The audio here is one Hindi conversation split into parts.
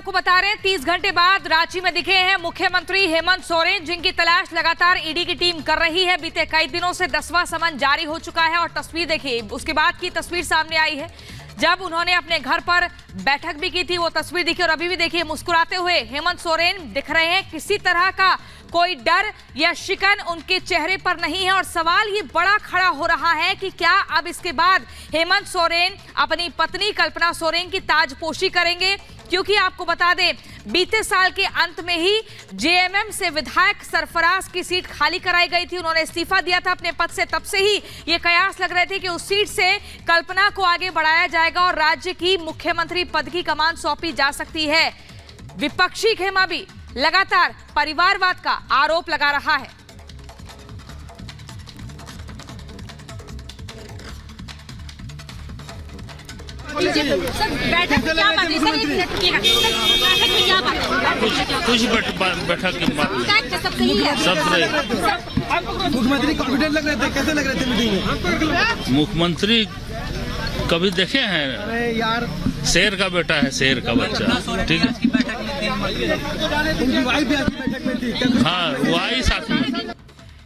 आपको बता रहे हैं 30 घंटे बाद रांची में दिखे हैं मुख्यमंत्री हेमंत सोरेन, जिनकी तलाश लगातार ईडी की टीम कर रही है। बीते कई दिनों से 10वां समन जारी हो चुका है और तस्वीर देखिए, उसके बाद की तस्वीर सामने आई है जब उन्होंने अपने घर पर बैठक भी की थी। वो तस्वीर देखिए और अभी भी देखिए मुस्कुराते हुए हेमंत सोरेन दिख रहे हैं। किसी तरह का कोई डर या शिकन उनके चेहरे पर नहीं है और सवाल ये बड़ा खड़ा हो रहा है कि क्या अब इसके बाद हेमंत सोरेन अपनी पत्नी कल्पना सोरेन की ताजपोशी करेंगे, क्योंकि आपको बता दें बीते साल के अंत में ही जेएमएम से विधायक सरफराज की सीट खाली कराई गई थी। उन्होंने इस्तीफा दिया था अपने पद से, तब से ही ये कयास लग रहे थे कि उस सीट से कल्पना को आगे बढ़ाया जाएगा और राज्य की मुख्यमंत्री पद की कमान सौंपी जा सकती है। विपक्षी खेमा भी लगातार परिवारवाद का आरोप लगा रहा है। बैठक में क्या बात है सर? बैठक में क्या बात है? कुछ बैठक की बात सब सही है। मुख्यमंत्री कॉन्फिडेंट लग रहे थे, कैसे लग रहे थे मीटिंग में? मुख्यमंत्री कभी देखे हैं? अरे यार, शेर का बेटा है, शेर का बच्चा, ठीक है। उनकी वाइफ भी आपकी बैठक में थी। हाँ, वो आई साथ में।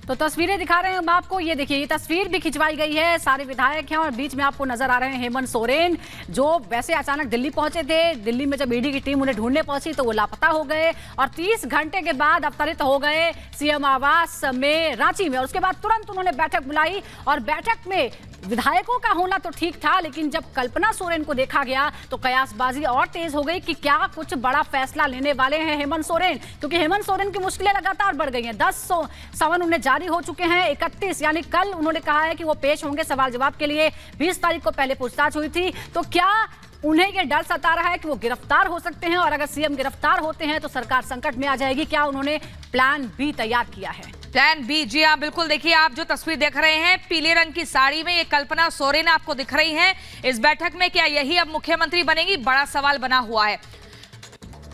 तो तस्वीरें दिखा रहे हैं हम आपको, ये देखिए ये तस्वीर भी खिंचवाई गई है। सारे विधायक हैं और बीच में आपको नजर आ रहे हैं हेमंत सोरेन, जो वैसे अचानक दिल्ली पहुंचे थे। दिल्ली में जब ईडी की टीम उन्हें ढूंढने पहुंची तो वो लापता हो गए और 30 घंटे के बाद अवतरित हो गए सीएम आवास में रांची में। और उसके बाद तुरंत उन्होंने बैठक बुलाई और बैठक में विधायकों का होना तो ठीक था, लेकिन जब कल्पना सोरेन को देखा गया तो कयासबाजी और तेज हो गई कि क्या कुछ बड़ा फैसला लेने वाले हैं हेमंत सोरेन, क्योंकि हेमंत सोरेन की मुश्किलें लगातार बढ़ गई हैं। 10 समन उन्हें जारी हो चुके हैं। 31 यानी कल उन्होंने कहा है कि वो पेश होंगे सवाल जवाब के लिए। 20 तारीख को पहले पूछताछ हुई थी। तो क्या उन्हें ये डर सता रहा है कि वो गिरफ्तार हो सकते हैं और अगर सीएम गिरफ्तार होते हैं तो सरकार संकट में आ जाएगी? क्या उन्होंने प्लान बी तैयार किया है? प्लान बी, जी हाँ बिल्कुल। देखिए आप जो तस्वीर देख रहे हैं पीले रंग की साड़ी में ये कल्पना सोरेन आपको दिख रही हैं इस बैठक में। क्या यही अब मुख्यमंत्री बनेगी? बड़ा सवाल बना हुआ है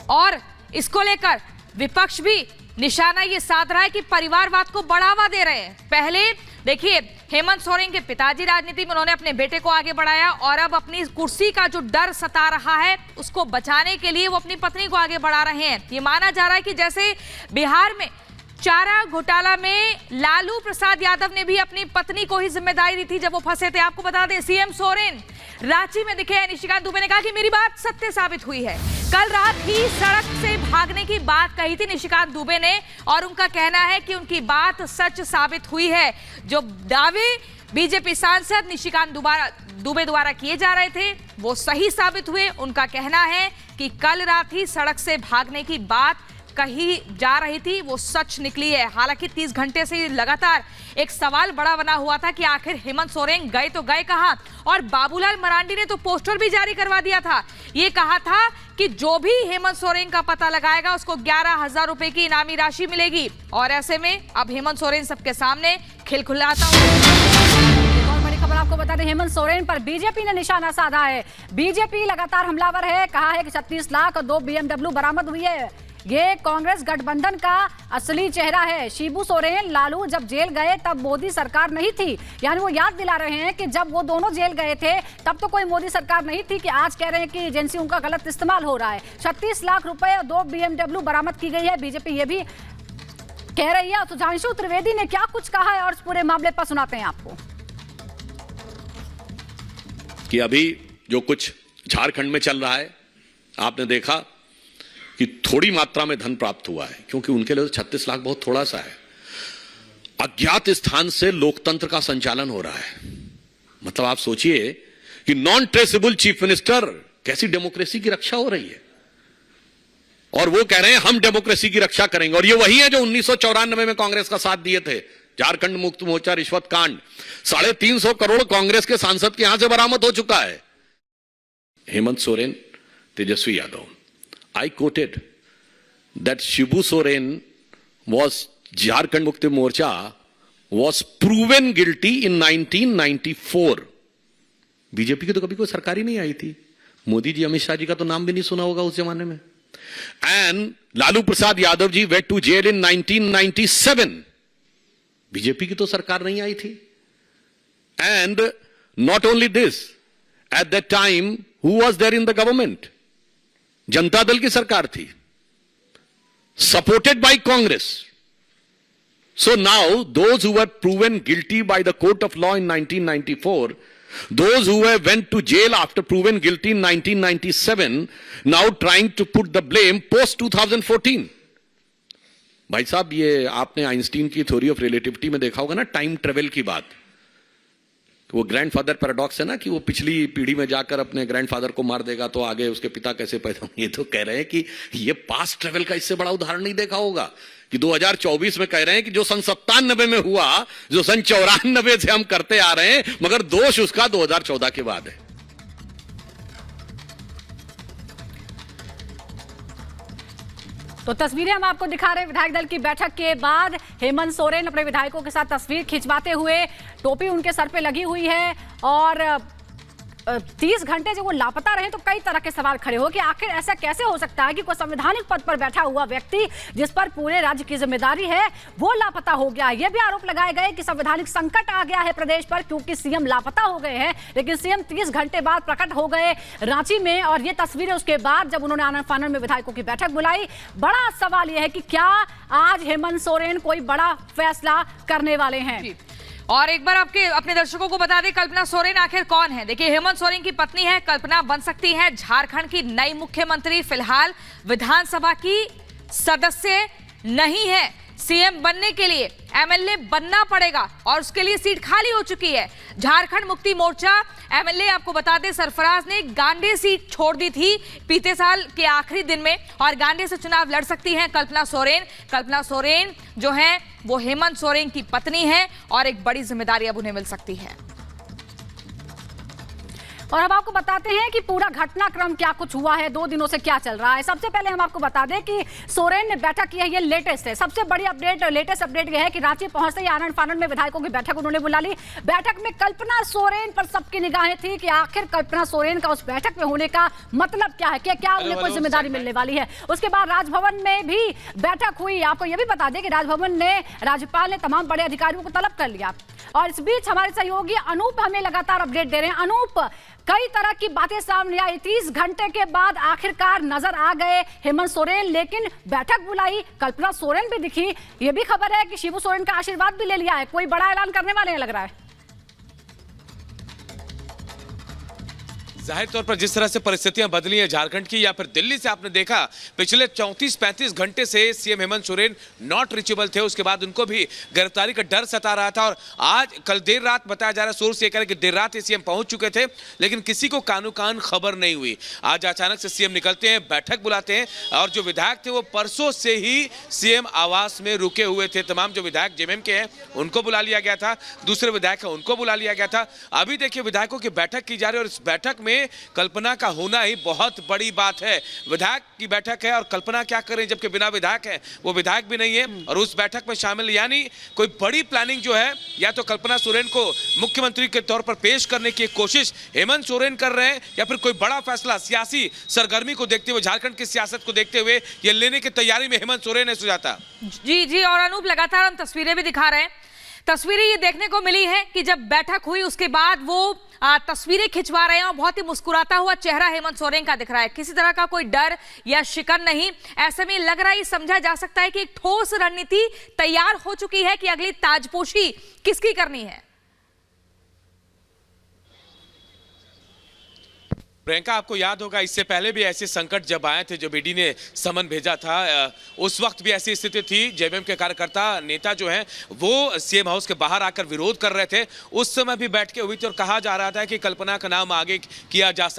और इसको लेकर विपक्ष भी निशाना ये साध रहा है कि परिवारवाद को बढ़ावा दे रहे हैं। पहले देखिए हेमंत सोरेन के पिताजी राजनीति में उन्होंने अपने बेटे को आगे बढ़ाया और अब अपनी कुर्सी का जो डर सता रहा है उसको बचाने के लिए वो अपनी पत्नी को आगे बढ़ा रहे हैं। ये माना जा रहा है कि जैसे बिहार में चारा घोटाला में लालू प्रसाद यादव ने भी अपनी पत्नी को ही जिम्मेदारी दी थी जब वो फंसे थे। आपको बता दें सीएम सोरेन रांची में दिखे हैं। निशिकांत दुबे ने कहा कि मेरी बात सत्य साबित हुई है। कल रात ही सड़क से भागने की बात कही थी निशिकांत दुबे ने और उनका कहना है कि उनकी बात सच साबित हुई है। जो दावे बीजेपी सांसद निशिकांत दुबे द्वारा किए जा रहे थे वो सही साबित हुए। उनका कहना है कि कल रात ही सड़क से भागने की बात कही जा रही थी वो सच निकली है। हालांकि 30 घंटे से लगातार एक सवाल बड़ा बना हुआ था कि आखिर हेमंत सोरेन गए तो गए कहां। और बाबूलाल मरांडी ने तो पोस्टर भी जारी करवा दिया था। ये कहा था कि जो भी हेमंत सोरेन का पता लगाएगा उसको 11,000 रुपए की इनामी राशि मिलेगी। और ऐसे में अब हेमंत सोरेन सबके सामने खिलखिलाता और बड़ी खबर आपको बता दें, हेमंत सोरेन पर बीजेपी ने निशाना साधा है। बीजेपी लगातार हमलावर है। कहा है कि 36 लाख और 2 BMW बरामद हुई है। ये कांग्रेस गठबंधन का असली चेहरा है। शिबू सोरेन लालू जब जेल गए तब मोदी सरकार नहीं थी, यानी वो याद दिला रहे हैं कि जब वो दोनों जेल गए थे तब तो कोई मोदी सरकार नहीं थी कि आज कह रहे हैं कि एजेंसियों का गलत इस्तेमाल हो रहा है। 36 लाख रुपए और 2 BMW बरामद की गई है। बीजेपी ये भी कह रही है। सुधांशु त्रिवेदी ने क्या कुछ कहा है और इस पूरे मामले पर सुनाते हैं आपको। कि अभी जो कुछ झारखंड में चल रहा है आपने देखा कि थोड़ी मात्रा में धन प्राप्त हुआ है, क्योंकि उनके लिए 36 लाख बहुत थोड़ा सा है। अज्ञात स्थान से लोकतंत्र का संचालन हो रहा है। मतलब आप सोचिए कि नॉन ट्रेसेबल चीफ मिनिस्टर, कैसी डेमोक्रेसी की रक्षा हो रही है। और वो कह रहे हैं हम डेमोक्रेसी की रक्षा करेंगे। और ये वही है जो 1994 में कांग्रेस का साथ दिए थे। झारखंड मुक्त मोर्चा रिश्वत कांड, 350 करोड़ कांग्रेस के सांसद के यहां से बरामद हो चुका है। Hemant Soren, Tejashwi Yadav, I quoted that Shibu Soren was Jharkhand Mukti Morcha was proven guilty in 1994. BJP की तो कभी कोई सरकार ही नहीं आई थी। मोदी जी, अमित शाह जी का तो नाम भी नहीं सुना होगा उस जमाने में। And Lalu Prasad Yadav ji went to jail in 1997. BJP की तो सरकार नहीं आई थी। And not only this, at that time who was there in the government? Janata Dal की सरकार थी, supported by Congress. So now those who were proven guilty by the court of law in 1994, those who went to jail after proven guilty in 1997, now trying to put the blame post 2014. भाई साहब, ये आपने आइंस्टीन की थ्योरी ऑफ रिलेटिविटी में देखा होगा ना, टाइम ट्रेवल की बात. वो ग्रैंडफादर पैराडॉक्स है ना, कि वो पिछली पीढ़ी में जाकर अपने ग्रैंडफादर को मार देगा तो आगे उसके पिता कैसे पैदा होंगे. ये तो कह रहे हैं कि ये पास्ट ट्रेवल का इससे बड़ा उदाहरण नहीं देखा होगा, कि 2024 में कह रहे हैं कि जो सन 97 में हुआ, जो सन 94 से हम करते आ रहे हैं, मगर दोष उसका 2014 के बाद है. तो तस्वीरें हम आपको दिखा रहे हैं विधायक दल की बैठक के बाद. हेमंत सोरेन अपने विधायकों के साथ तस्वीर खिंचवाते हुए, टोपी उनके सर पे लगी हुई है, और 30 घंटे जो वो लापता रहे तो कई तरह के सवाल खड़े हो कि आखिर ऐसा कैसे हो सकता है कि कोई संवैधानिक पद पर बैठा हुआ व्यक्ति, जिस पर पूरे राज्य की जिम्मेदारी है, वो लापता हो गया. ये भी आरोप लगाए गए कि संवैधानिक संकट आ गया है प्रदेश पर, क्योंकि सीएम लापता हो गए हैं, लेकिन सीएम 30 घंटे बाद प्रकट हो गए रांची में. और ये तस्वीरें उसके बाद जब उन्होंने आनन फानन में विधायकों की बैठक बुलाई. बड़ा सवाल यह है कि क्या आज हेमंत सोरेन कोई बड़ा फैसला करने वाले हैं. और एक बार अपने दर्शकों को बता दें, कल्पना सोरेन आखिर कौन है. देखिए, हेमंत सोरेन की पत्नी है कल्पना, बन सकती है झारखंड की नई मुख्यमंत्री. फिलहाल विधानसभा की सदस्य नहीं है. सीएम बनने के लिए एमएलए बनना पड़ेगा और उसके लिए सीट खाली हो चुकी है. झारखंड मुक्ति मोर्चा एमएलए, आपको बता दें, सरफराज ने गांडे सीट छोड़ दी थी बीते साल के आखिरी दिन में, और गांडे से चुनाव लड़ सकती हैं कल्पना सोरेन. कल्पना सोरेन जो है वो हेमंत सोरेन की पत्नी है और एक बड़ी जिम्मेदारी अब उन्हें मिल सकती है. और अब आपको बताते हैं कि पूरा घटनाक्रम क्या कुछ हुआ है, 2 दिनों से क्या चल रहा है. सबसे पहले हम आपको बता दें कि सोरेन ने बैठक की है, ये लेटेस्ट है. सबसे बड़ी अपडेट, लेटेस्ट अपडेट यह है कि रांची पहुंचते ही आनन फानन में विधायकों की बैठक उन्होंने बुला ली. बैठक में कल्पना सोरेन पर सबकी निगाहें थी कि आखिर कल्पना सोरेन का उस बैठक में होने का मतलब क्या है, क्या उन्हें कोई जिम्मेदारी मिलने वाली है. उसके बाद राजभवन में भी बैठक हुई. आपको यह भी बता दें कि राजभवन ने, राज्यपाल ने तमाम बड़े अधिकारियों को तलब कर लिया. और इस बीच हमारे सहयोगी अनूप हमें लगातार अपडेट दे रहे हैं. अनूप, कई तरह की बातें सामने आई. 30 घंटे के बाद आखिरकार नजर आ गए हेमंत सोरेन, लेकिन बैठक बुलाई, कल्पना सोरेन भी दिखी. यह भी खबर है कि शिबू सोरेन का आशीर्वाद भी ले लिया है. कोई बड़ा ऐलान करने वाले हैं लग रहा है. जाहिर तौर पर जिस तरह से परिस्थितियां बदली हैं झारखंड की, या फिर दिल्ली से आपने देखा पिछले 34-35 घंटे से CM Hemant Soren not reachable थे. उसके बाद उनको भी गिरफ्तारी का डर सता रहा था, और आज कल देर रात बताया जा रहा है, सोर्स ये कह रहे कि देर रात ही सीएम पहुंच चुके थे, लेकिन किसी को कानो कान खबर नहीं हुई. आज अचानक से सीएम निकलते हैं, बैठक बुलाते हैं, और जो विधायक थे वो परसों से ही सीएम आवास में रुके हुए थे. तमाम जो विधायक जेएमएम के हैं उनको बुला लिया गया था, दूसरे विधायक हैं उनको बुला लिया गया था. अभी देखिए विधायकों की बैठक की जा रही है, और इस बैठक में कल्पना का होना ही बहुत बड़ी बात है. विधायक की बैठक है और कल्पना क्या करें, जबकि बिना विधायक है, वो विधायक भी नहीं है और उस बैठक में शामिल, यानी कोई बड़ी प्लानिंग जो है, या तो कल्पना सोरेन को मुख्यमंत्री के तौर पर पेश करने की कोशिश हेमंत सोरेन कर रहे हैं, या फिर कोई बड़ा फैसला सियासी सरगर्मी को देखते हुए, झारखंड की सियासत को देखते हुए ये लेने की तैयारी में हेमंत सोरेन है. सुजाता जी, और अनूप, लगातार हम तस्वीरें भी दिखा रहे हैं. तस्वीरें ये देखने को मिली है कि जब बैठक हुई उसके बाद वो तस्वीरें खिंचवा रहे हैं और बहुत ही मुस्कुराता हुआ चेहरा हेमंत सोरेन का दिख रहा है. किसी तरह का कोई डर या शिकन नहीं. ऐसे में लग रहा है, समझा जा सकता है कि एक ठोस रणनीति तैयार हो चुकी है कि अगली ताजपोशी किसकी करनी है. प्रियंका, आपको याद होगा इससे पहले भी ऐसे संकट जब आए थे, जब ईडी ने समन भेजा था, उस वक्त भी ऐसी स्थिति थी. जेएमएम के कार्यकर्ता नेता जो हैं वो सीएम हाउस के बाहर आकर विरोध कर रहे थे. उस समय भी बैठ के हुई थी और कहा जा रहा था कि कल्पना का नाम आगे किया जा सकता